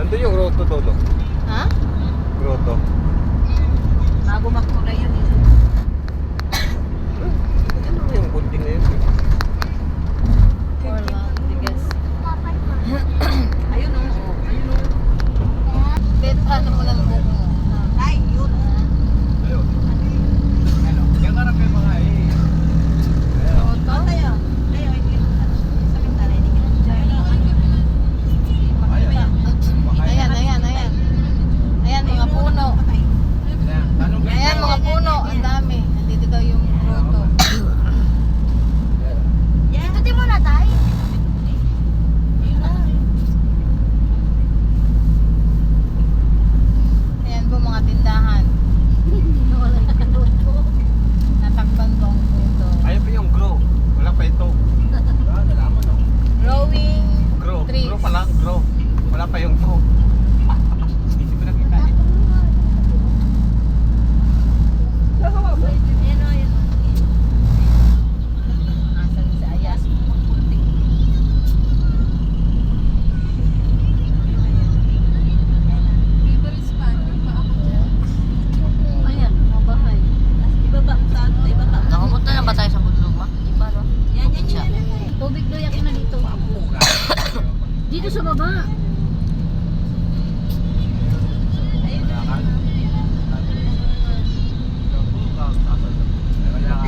Nandun yung grotto doon. Ha? Grotto. Bago magkulay yun eh. Ano yung building na yun? Wala. Tigas. Ayun o. Ayun o. Bet, ano mo lang buko mo? Ay, yun. Ayun. Ano? Yung harap yung mga eh. Oo, to? Tayo. Tayo, hindi. Sa bintana, hindi ka. Ayan, ayan, ayan. Ayan, mga puno. Ayan, mga puno. Ang dami. Nandito daw yung grotto. Itutin mo na tayo. Ayan po mga tindahan. Natakpan po ang puto. Ayun pa yung grow. Wala pa ito. Nalaman no? Growing Grow. trees. Grow pa lang. Grow. Wala pa yung to. Hindi ko nakita eh. Ayun o, ayun o. Asan si Ayas? Ayan, mga bahay. Ibaba mo sa ano, ibaba mo. Nakapunta na ba tayo sa bundok ma? Iba no? Yan, yan, yan, yan. Tubig daw yakin na dito. Dito sa baba.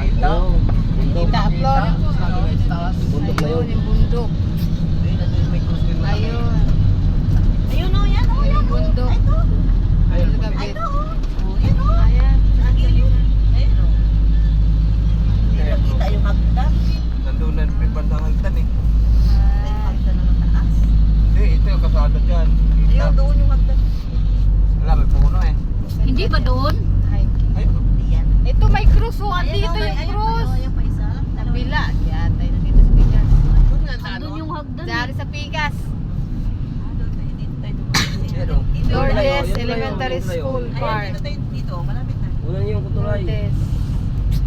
Kita upload. Bundok na yun. Ayun, yung bundok. Ayun. Ayun o, yan o, yan o. Bundok. Ito. Ayun. Ay, ito o. Yan o. Ayan. Ayun o. Hindi nakita yung hagdan. Nandun na yung bandang hagdan eh. Ay, yung hagdan na mataas. Hindi, ito yung kasada dyan. Ayun, doon yung hagdan. Wala, may puno eh. Hindi ba doon? Hiking. Ay, Hindi yan. Ito may cruise oh. Ayan, Andito o, yung ayun, cruise. ayun pa isa. Kabila. Kaya tayo nandito sa Pikas. Doon nga sa ano? Doon yung hagdan. Dari sa Pikas. Doon tayo, dito tayo dumaan. Yan o. Dito. Lourdes Yun, Elementary yun, yun, yun. School Ayun, Park. dito tayo dito. Malapit na. Una niyo yung kutulay. Lourdes.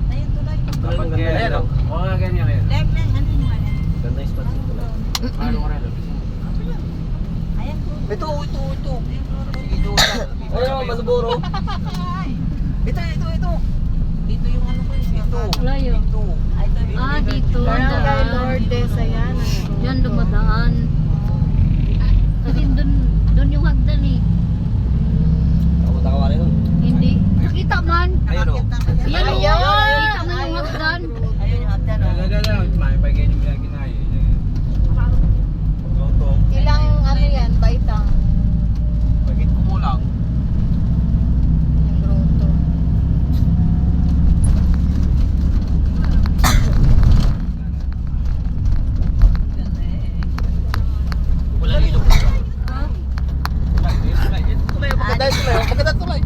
Ayun, tulay. Dapat ganyan. Ayan o. Oo nga ganyan ngayon. Leg, leg. Ano yung mga yan? Ganda yung spot yung tulay. Paano ka rin? Ayan, Ito. Sige, doon lang. Ayun, Malboro. Ito. Dito yung ano ko yung Ito. Layo. Ito. Ay, ito. Ah, dito. Barangay Daan. Lourdes. Ayan. Yan dumadaan. Kasi doon yung hagdan eh. Ako takawa rin nun. Hindi. Nakita man. Ayun o. Yan o. Ayun. Nakita man yung hagdan. Ayun yung hagdan. oh. May pagkain yung mga ginay. Loto. Ilang ano yan? Baitang. Pagkit ko mo lang. Yung grotto. Wala dito. Tulay. Maganda yung tulay. Maganda tulay.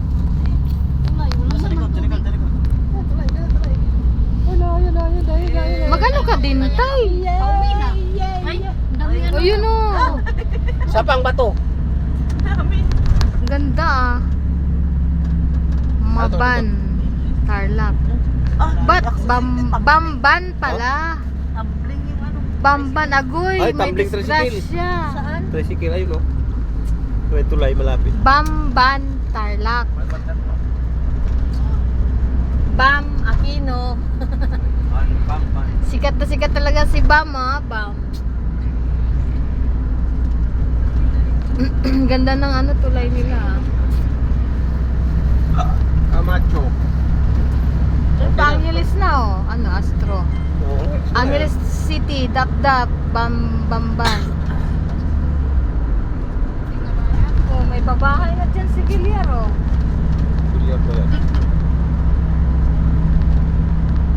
Sa likod. Magano ka din, tay? Pauwi na. Ay, ang dami ano. O yun o. Sa pang bato. Ang ganda ah. Maban. Tarlac. Ba't Bamban pala? Tumbling yung ano. Bamban, agoy. Ay, May tumbling tricycle. disgrasya. Saan? Tricycle ayun o. May tulay malapit. Bamban, Tarlac. Bam Aquino. Sikat na sikat talaga si Bam ah. Bam. Ganda ng ano tulay nila ah. Camacho. Angeles na oh. Ano, Astro. Oo. Angeles City, Dapdap, Bamban. Oh, may babahay na dyan si Gilyar oh. Kuliyan ba yan?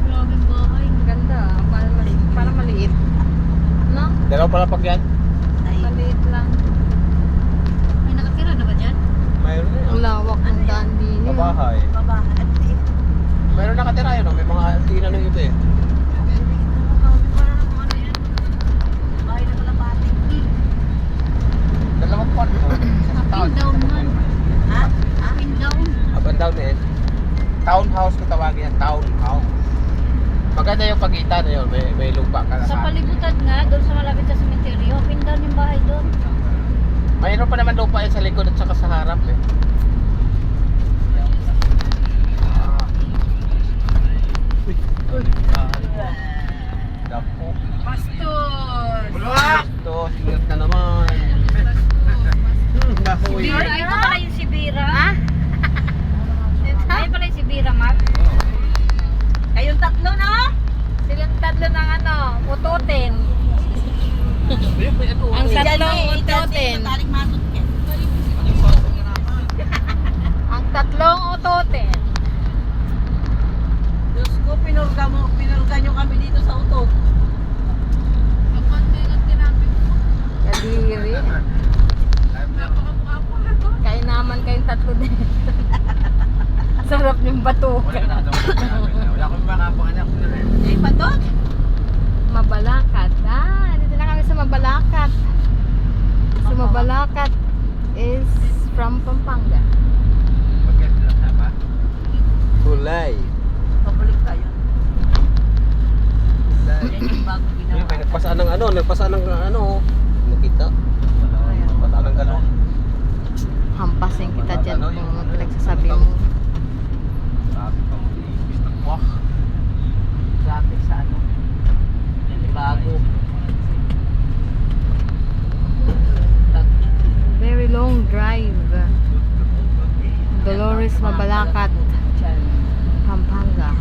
Grabing bahay. Ang ganda ah. Para maliit. No? Dalaw pala pag yan? Ay, Maliit lang. May nakatira na ba dyan? Mayroon na Ang yun. lawak ng daan din. Kabahay. babahan. Mayroon nakatira yun o. May mga tina ng iba eh. Bahay na kalapati. Dalawang pan o. Pin down man. Ha? Pin down. Up and down eh. Townhouse ko tawagin yan. Townhouse. Maganda yung pagitan na yun. May lupa ka na. Sa palibutan nga, doon sa malapit sa sementeryo. Pin down yung bahay doon. Mayroon pa naman lupa yun sa likod at saka sa harap eh. Dako. Pastor! Ito, singat na naman. Nahuwi. Ay, ito pala yung si Bira. Ha? Ay, pala yung si Bira, Mark. Kayong tatlo, no? Silang tatlo ng ano, ututin. Ang Si tatlong Janine, ututin. Tarik matut ka. Ang tatlong ututin. Diyos ko, pinurga nyo kami dito sa utot. Kadiri. Kain naman kayong tatlo din. Sarap yung batukan. Wala akong makapanganak na rin. Eh, patot? Mabalakat. Ah, dito na kami sa Mabalakat. Sa Mabalakat is from Pampanga. Maganda lang ba? Kulay. Pabalik tayo. Yan yung bago ginawa. May nagpasaan ng ano. Nakita. Nagpasaan ng gano'n. Hampasin kita dyan kung pinagsasabi mo. Sabi pa mo, ibis na kwak. Grabe sa ano. Yan yung bago. Very long drive. Dolores Mabalakat, Pampanga.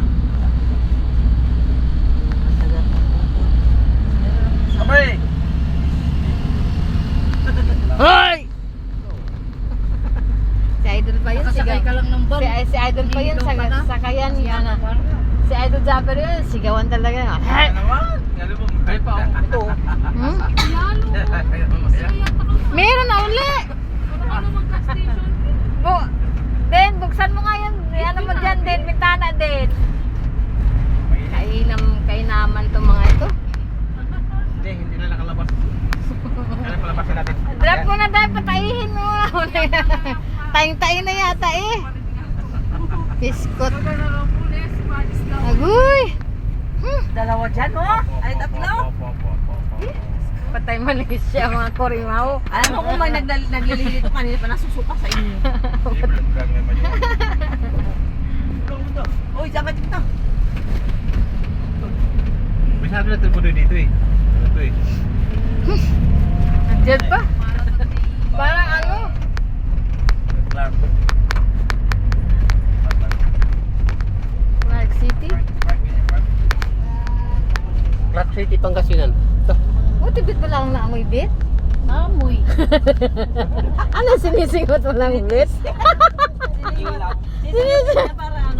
Sabay! Hoy! Si Idol pa yun. Nakasakay ka lang ng van. Si Idol pa yun. Sakayan yan. Si Idol Japper yun. Sigawan talaga. Ano naman? Alam mo, may pa ako. Ito. Hmm? Meron na uli. Den, buksan mo nga yan. Ano mo dyan din, bintana din. Kainaman to mga ito. Hindi na nakalabas. Kaya palabasin natin. Drop mo na dahil, patayihin mo. Tayong-tayin na yata eh. Biskot. Agoy! Dalawa dyan, oh. Ay, tatlo. Patay Malaysia, mga korimaw. Alam mo kung may naglilito kanina pa nasusuka sa inyo. Uy, dapat ito. May sabi na telepono dito eh. Ito eh. Nandiyan pa. Parang ano? Clark. Clark City? Clark City, Pangasinan. Ito. O, tibit mo lang naamoy bit? Amoy. Ano, sinisingot mo lang bit?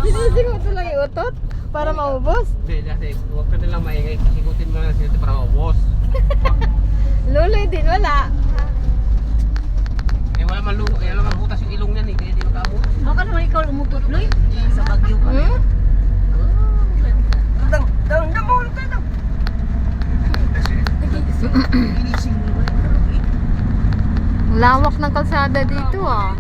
Sinisingot mo lang yung utot? Para maubos? Hindi, kasi huwag ka nilang maingay. Sikutin mo lang sila para maubos. Luloy din, wala. Eh wala man butas yung ilong niyan eh. Kaya di makaabot. Baka naman ikaw umutot, Loy. Sa Bagyo ka. Hmm? Dang, mahulog ka daw. Inising mo. Lawak ng kalsada dito ah.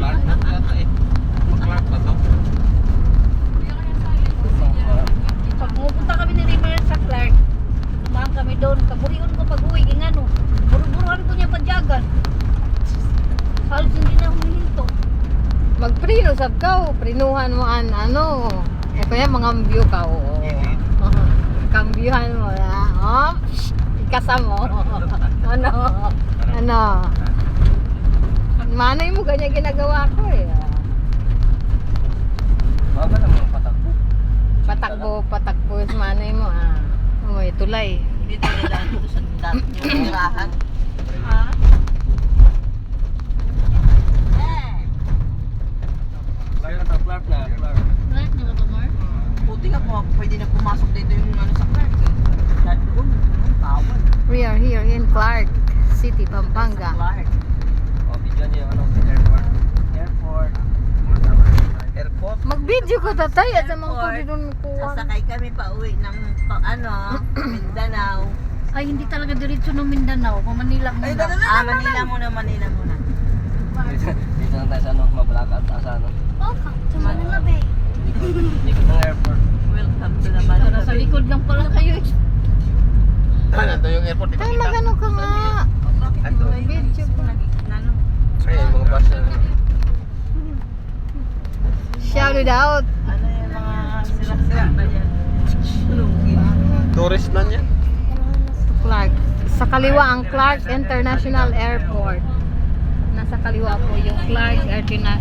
Clark na yata eh. Clark ba to? Pag pupunta kami ni River sa Clark, tumahan kami doon. Kaburion ko pag-uwi, nga no. Buru-buruan ko niya padyagan. Halos hindi na humihinto. Magprino sab ka, prinuhan mo ano. O kaya mangambyo ka, oo. Kambyuhan mo na. Oh, ikasa mo. Ano? Manay mo, ganyan ginagawa ko eh. Baka naman patakbo. Patakbo yung manay mo ah. May tulay. Hindi tayo daan dito sa dati yung tirahan. Ha? Clark na. Clark niyo ba, Mark? Buti nga po, pwede na pumasok dito yung ano sa Clark. Dahil doon, tawad. We are here in Clark City, Pampanga. Clark. O, bigyan niyo yung airport. Airport. Mag-video ko tatay at sa mga Airport. ko doon kuha. Sasakay kami pa uwi ng Mindanao. Ay, hindi talaga diretso ng Mindanao. Manila muna. Manila muna. Dito lang tayo sa ano, Mabalacat, sa ano. Oh, sa Manila Bay. Likod ng airport. Welcome to the Para sa Manila. likod lang pala kayo. nandun yung airport, di ba Ay, kita? magano ka nga. Ando. Video pa. Ay, yung mga bus na. Shout it out. Tourist man yan. Clark. Sa kaliwa ang Clark International Airport. Nasa kaliwa po yung Clark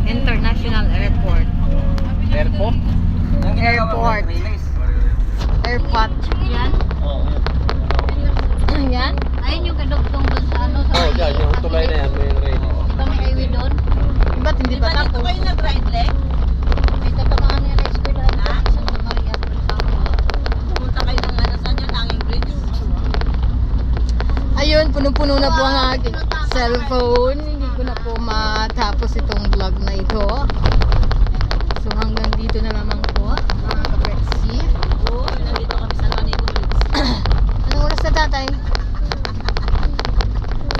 International Airport. Airport? Airport. Airport. Yan. Yan? Ayun yung kadugtong doon sa ano. Sa Oh, yan, yung tulay na yan, may rail. Diba may highway doon? Ba't hindi pa tapos? nag-ride leg? May tatangaan niya na eskwela sa Santa Maria. Pumunta kayo ng ano, saan yung hanging bridge? Ayun, punong-puno na po ang aking cellphone. Hindi ko na po matapos itong vlog na ito. So hanggang dito na lamang po, mga kaprexi. Oo, nandito kami sa Manigo Bridge. Anong oras na tatay?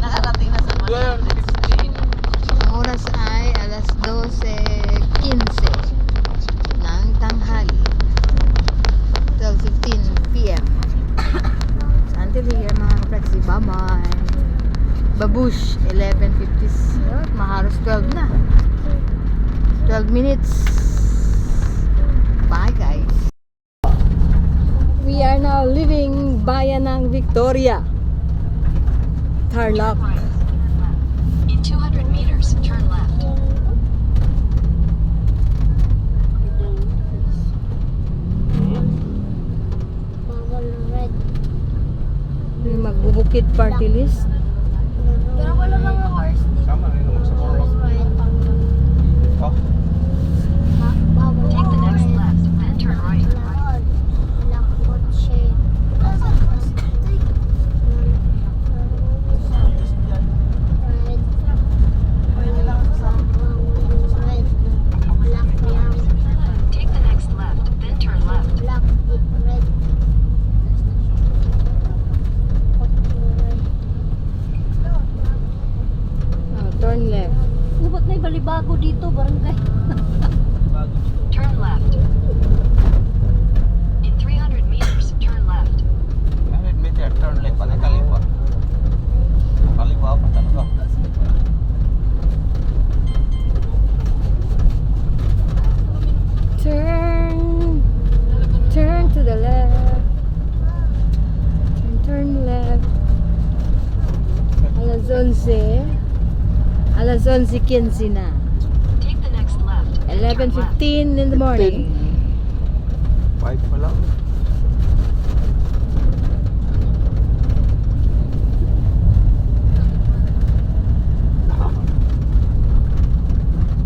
Nakarating na sa Manigo Bridge. Ang oras ay alas 12:15 ng tanghali. 12:15 p.m. So until here mga kaprexi, bye-bye. Babush, 11:50. Mahalos 12 na. 12 minutes. Bye guys. We are now leaving Bayan ng Victoria. Tarlac. In 200 meters, turn left. Yung magbubukid party list. Pero wala mga horse dito. Sama rin naman sa Corlock. Oh, Take the next left, then turn right. Take the next left, then turn left. Turn left. Ba't may balibago dito, barangay? Turn left. In 300 meters, turn left. 100 meter, turn left, panay kaliwa. Kaliwa pa talaga. Turn to the left. Turn left. Alas 11. Alas 11:15 na. Take the next left, then turn left. 11:15 in the morning. 5 pa lang.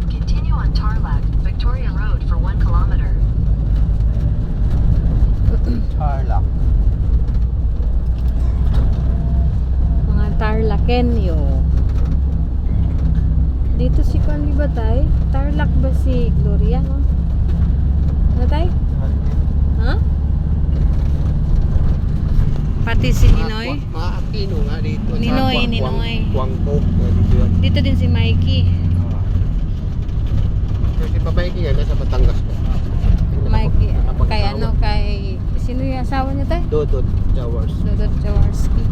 Continue on Tarlac, Victoria Road for 1 kilometer. Tarlac. Mga Tarlakenyo. Dito si Connie ba tay? Tarlac ba si Gloria? No? Ano tay? Ha? Pati si Ninoy? Maakino nga dito. Ninoy, Ninoy. Kuangko. Dito yan. Dito din si Mikey. Kasi si Babae nga nasa Batangas ko. Mikey, kay ano, kay... Sino yung asawa niya tay? Dodot Towers. Dodot Jaworski.